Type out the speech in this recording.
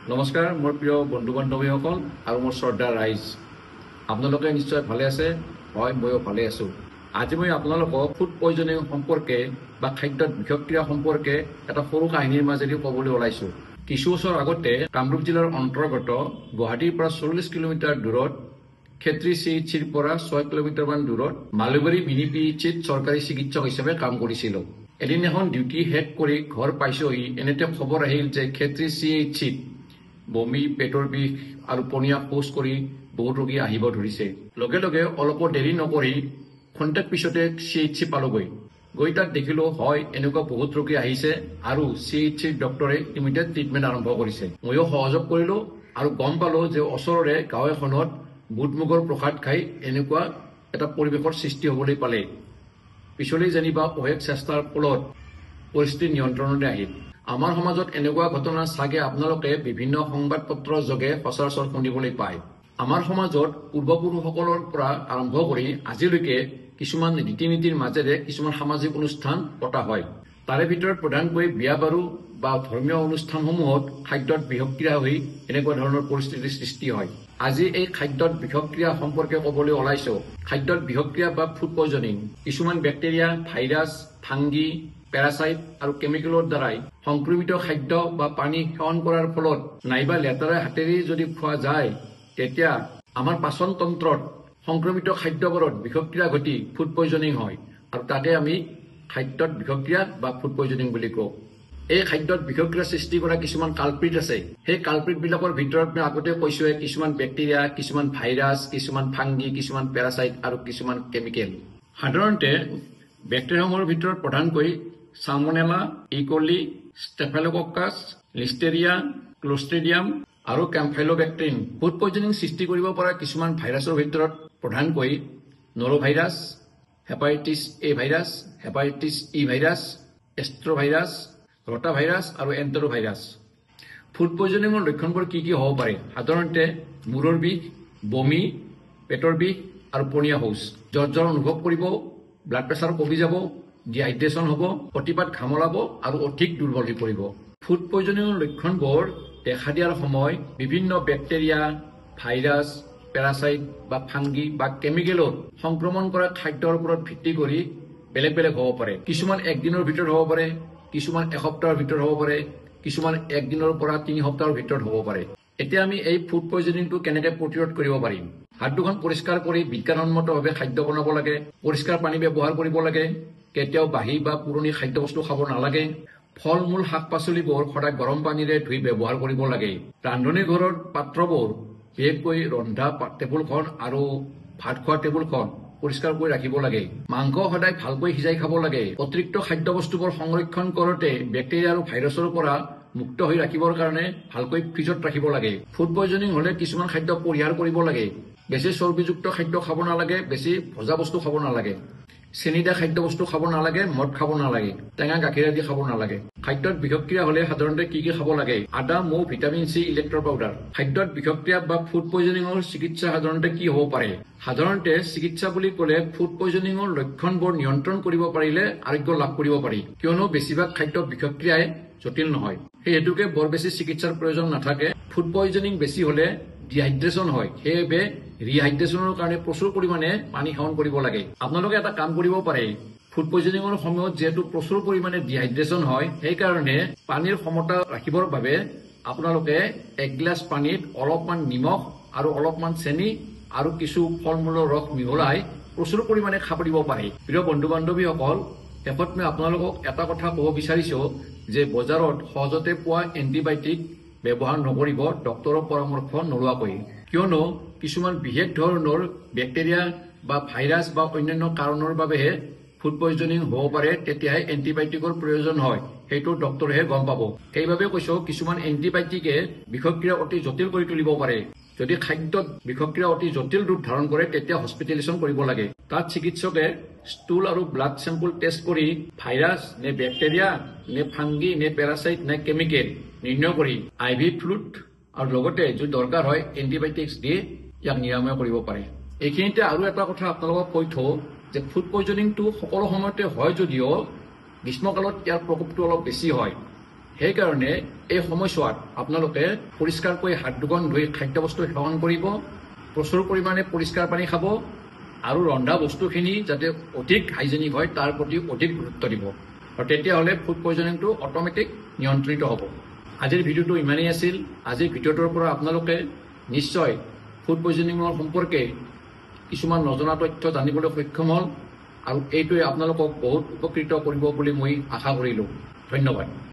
নমস্কাৰ মোৰ প্ৰিয় বন্ধু বান্ধৱীসকল আৰু মোৰ শ্ৰদ্ধাৰ ৰাইজ আপোনালোকে নিশ্চয় ভালে আছে হয় ময়ো ভালে আছো আজি মই আপোনালোকক ফুড পয়জনিং সম্পৰ্কে বা খাদ্যত বিষক্ৰিয়া সম্পৰ্কে এটা সৰু কাহিনীৰ মাজেদি ক'বলৈ ওলাইছো কিছু বছৰ আগতে কামৰূপ জিলাৰ অন্তৰ্গত গুৱাহাটীৰ পৰা 40 কিলোমিটাৰ দূৰত ক্ষেত্ৰী চিকিৎসাৰ পৰা 6 কিলোমিটাৰ মান দূৰত মালুবাৰী মিনি পিএইচিত চৰকাৰী চিকিৎসক হিচাপে কাম কৰিছিলোঁ এদিন এখন ডিউটি শেষ কৰি ঘৰ পাইছোহি এনেতে খবৰ আহিল যে ক্ষেত্ৰী চিকিৎসাত বমি পেটৰ বিষ আৰু পনীয়া শৌচ কৰি বহুত ৰোগী আহিব ধৰিছে লগে লগে অলপ দেৰি নকৰি খন্তেক পিছতে চিএইচি পালোগৈ গৈ তাত দেখিলো হয় এনেকুৱা বহুত ৰোগী আহিছে আৰু চিএইচিৰ ডক্টৰে ইমিডিয়েট ট্ৰিটমেণ্ট আৰম্ভ কৰিছে ময়ো সহযোগ কৰিলো আৰু গম পালো যে ওচৰৰে গাঁও এখনত বুটমুগৰ প্ৰসাদ খাই এনেকুৱা এটা পৰিৱেশৰ সৃষ্টি হ'বলৈ পালে পিছলৈ জানিবা অহেক চেষ্টাৰ ফলত পৰিস্থিতি নিয়ন্ত্ৰণলৈ আহিল আমাৰ সমাজত এনেকুৱা ঘটনা চাগে আপোনালোকে বিভিন্ন সংবাদ পত্ৰৰ যোগে সচৰাচৰ শুনিবলৈ পায় আমাৰ সমাজত পূৰ্বপুৰুষসকলৰ পৰা আৰম্ভ কৰি আজিলৈকে কিছুমান ৰীতি নীতিৰ মাজেৰে কিছুমান সামাজিক অনুষ্ঠান পতা হয় তাৰে ভিতৰত প্ৰধানকৈ বিয়া বাৰু বা ধৰ্মীয় অনুষ্ঠানসমূহত খাদ্যত বিষক্ৰিয়া হৈ এনেকুৱা ধৰণৰ পৰিস্থিতিৰ সৃষ্টি হয় আজি এই খাদ্যত বিষক্ৰিয়া সম্পৰ্কে ক'বলৈ ওলাইছো খাদ্যত বিষক্ৰিয়া বা ফুড পয়জনিং কিছুমান বেক্টেৰিয়া ভাইৰাছ ফাংগি পেৰাচাইট আৰু কেমিকেলৰ দ্বাৰাই সংক্ৰমিত খাদ্য বা পানী সেৱন কৰাৰ ফলত নাইবা লেতেৰা হাতেৰে যদি খোৱা যায় তেতিয়া আমাৰ পাচন তন্ত্ৰত সংক্ৰমিত খাদ্যবোৰত বিষক্ৰিয়া ঘটি ফুড পয়জনিং হয় আৰু তাকে আমি খাদ্যত বিষক্ৰিয়া বা ফুড পয়জনিং বুলি কওঁ এই খাদ্যত বিষক্ৰিয়া সৃষ্টি কৰা কিছুমান কালপ্ৰিট আছে সেই কালপ্ৰিটবিলাকৰ ভিতৰত মই আগতে কৈছোৱে কিছুমান বেক্টেৰিয়া কিছুমান ভাইৰাছ কিছুমান ফাংগি কিছুমান পেৰাচাইট আৰু কিছুমান কেমিকেল সাধাৰণতে বেক্টেৰিয়াসমূহৰ ভিতৰত প্ৰধানকৈ সালমনেলা ইকলি ষ্টেফিলোককাছ লিষ্টেৰিয়া ক্লোষ্ট্ৰিডিয়াম আৰু কেম্ফাইলোবেক্টেৰিন ফুড পয়জনিং সৃষ্টি কৰিব পৰা কিছুমান ভাইৰাছৰ ভিতৰত প্ৰধানকৈ norovirus hepatitis A virus hepatitis E virus astrovirus rotavirus আৰু এণ্টেৰোভাইৰাছ ফুড পয়জনিঙৰ লক্ষণবোৰ কি কি হ'ব পাৰে সাধাৰণতে মূৰৰ বিষ বমি পেটৰ বিষ আৰু পনীয়া শৌচ জ্বৰ অনুভৱ কৰিব ব্লাড প্ৰেছাৰ কমি যাব ডিহাইড্ৰেশ্যন হ'ব অতিপাত ঘাম ওলাব আৰু অধিক দুৰ্বল হৈ পৰিব ফুড পয়জনিঙৰ লক্ষণবোৰ দেখা দিয়াৰ সময় বিভিন্ন বেক্টেৰিয়া ভাইৰাছ পেৰাচাইট বা ফাংগি বা কেমিকেলৰ সংক্ৰমণ কৰা খাদ্যৰ ওপৰত ভিত্তি কৰি বেলেগ বেলেগ হ'ব পাৰে কিছুমান একদিনৰ ভিতৰত হ'ব পাৰে কিছুমান এসপ্তাহৰ ভিতৰত হ'ব পাৰে কিছুমান একদিনৰ পৰা 3 সপ্তাহৰ ভিতৰত হ'ব পাৰে এতিয়া আমি এই ফুড পয়জনিংটো কেনেকৈ প্ৰতিৰোধ কৰিব পাৰিম হাত দুখন পৰিষ্কাৰ কৰি বিজ্ঞানসন্মতভাৱে খাদ্য বনাব লাগে পৰিষ্কাৰ পানী ব্যৱহাৰ কৰিব লাগে কেতিয়াও বাহি বা পুৰণি খাদ্যবস্তু খাব নালাগে ফল মূল শাক পাচলিবোৰ সদায় গৰম পানীৰে ধুই ব্যৱহাৰ কৰিব লাগে ৰান্ধনী ঘৰৰ পাত্ৰবোৰ বিশেষকৈ ৰন্ধা টেবুলখন আৰু ভাত খোৱা টেবুলখন পৰিষ্কাৰ কৰি ৰাখিব লাগে মাংস সদায় ভালকৈ সিজাই খাব লাগে অতিৰিক্ত খাদ্যবস্তুবোৰ সংৰক্ষণ কৰোঁতে বেক্টেৰিয়া আৰু ভাইৰাছৰ পৰা মুক্ত হৈ ৰাখিবৰ কাৰণে ভালকৈ ফ্ৰিজত ৰাখিব লাগে ফুড পয়জনিং হ'লে কিছুমান খাদ্য পৰিহাৰ কৰিব লাগে বেছি চৰ্বিযুক্ত খাদ্য খাব নালাগে বেছি ভজা বস্তু খাব নালাগে চেনি দিয়া খাদ্যবস্তু খাব নালাগে মদ খাব নালাগে টেঙা গাখীৰ আদি খাব নালাগে খাদ্যত বিষক্ৰিয়া হ'লে সাধাৰণতে কি কি খাব লাগে আদা মৌ ভিটামিন চি ইলেক্ট্ৰ পাউডাৰ খাদ্যত বিষক্ৰিয়া বা ফুড পয়জনিঙৰ চিকিৎসা সাধাৰণতে কি হ'ব পাৰে সাধাৰণতে চিকিৎসা বুলি ক'লে ফুড পয়জনিঙৰ লক্ষণবোৰ নিয়ন্ত্ৰণ কৰিব পাৰিলে আৰোগ্য লাভ কৰিব পাৰি কিয়নো বেছিভাগ খাদ্য বিষক্ৰিয়াই জটিল নহয় সেই হেতুকে বৰ বেছি চিকিৎসাৰ প্ৰয়োজন নাথাকে ফুড পয়জনিং বেছি হ'লে ডিহাইড্ৰেশ্যন হয় সেইবাবে ৰিহাইড্ৰেশ্যনৰ কাৰণে প্ৰচুৰ পৰিমাণে পানী সেৱন কৰিব লাগে আপোনালোকে এটা কাম কৰিব পাৰে ফুড পয়জনিঙৰ সময়ত যেহেতু প্ৰচুৰ পৰিমাণে ডিহাইড্ৰেশ্যন হয় সেইকাৰণে পানীৰ সমতা ৰাখিবৰ বাবে আপোনালোকে 1 গিলাচ পানীত অলপমান নিমখ আৰু অলপমান চেনি আৰু কিছু ফল মূলৰ ৰস মিহলাই প্ৰচুৰ পৰিমাণে খাব দিব পাৰে প্ৰিয় বন্ধু বান্ধৱীসকল শেষত মই আপোনালোকক এটা কথা ক'ব বিচাৰিছো যে বজাৰত সহজতে পোৱা এণ্টিবায়'টিক ব্যৱহাৰ নকৰিব ডক্তৰৰ পৰামৰ্শ নোলোৱাকৈ কিয়নো কিছুমান বিশেষ ধৰণৰ বেক্টেৰিয়া বা ভাইৰাছ বা অন্যান্য কাৰণৰ বাবেহে ফুড পয়জনিং হ'ব পাৰে তেতিয়াহে এণ্টিবায়'টিকৰ প্ৰয়োজন হয় সেইটো ডক্তৰেহে গম পাব সেইবাবে কৈছো কিছুমান এণ্টিবায়'টিকে বিষক্ৰিয়া অতি জটিল কৰি তুলিব পাৰে যদি খাদ্যত বিষক্ৰিয়া অতি জটিল ৰূপ ধাৰণ কৰে তেতিয়া হস্পিটেলাইজেশ্যন কৰিব লাগে তাত চিকিৎসকে ষ্টুল আৰু ব্লাড চেম্পল টেষ্ট কৰি ভাইৰাছ নে বেক্টেৰিয়া নে ফাংগি নে পেৰাচাইট নে কেমিকেল নিৰ্ণয় কৰি IV ফ্লুইড আৰু লগতে যদি দৰকাৰ হয় এণ্টিবায়'টিক্স দি ইয়াক নিৰাময় কৰিব পাৰে এইখিনিতে আৰু এটা কথা আপোনালোকক কৈ থওঁ যে ফুড পয়জনিংটো সকলো সময়তে হয় যদিও গ্ৰীষ্মকালত ইয়াৰ প্ৰকোপটো অলপ বেছি হয় সেইকাৰণে এই সময়ছোৱাত আপোনালোকে পৰিষ্কাৰকৈ হাত দুখন ধুই খাদ্যবস্তু সেৱন কৰিব, প্ৰচুৰ পৰিমাণে পৰিষ্কাৰ পানী খাব আৰু ৰন্ধা বস্তুখিনি যাতে অধিক হাইজেনিক হয় তাৰ প্ৰতি অধিক গুৰুত্ব দিব। আৰু তেতিয়াহ'লে ফুড পয়জনিংটো অট'মেটিক নিয়ন্ত্ৰিত হ'ব। আজিৰ ভিডিঅ'টো ইমানেই আছিল। আজিৰ ভিডিঅ'টোৰ পৰা আপোনালোকে নিশ্চয় ফুড পয়জনিঙৰ সম্পৰ্কে কিছুমান নজনা তথ্য জানিবলৈ সক্ষম হ'ল আৰু এইটোৱে আপোনালোকক বহুত উপকৃত কৰিব বুলি মই আশা কৰিলোঁ। ধন্যবাদ।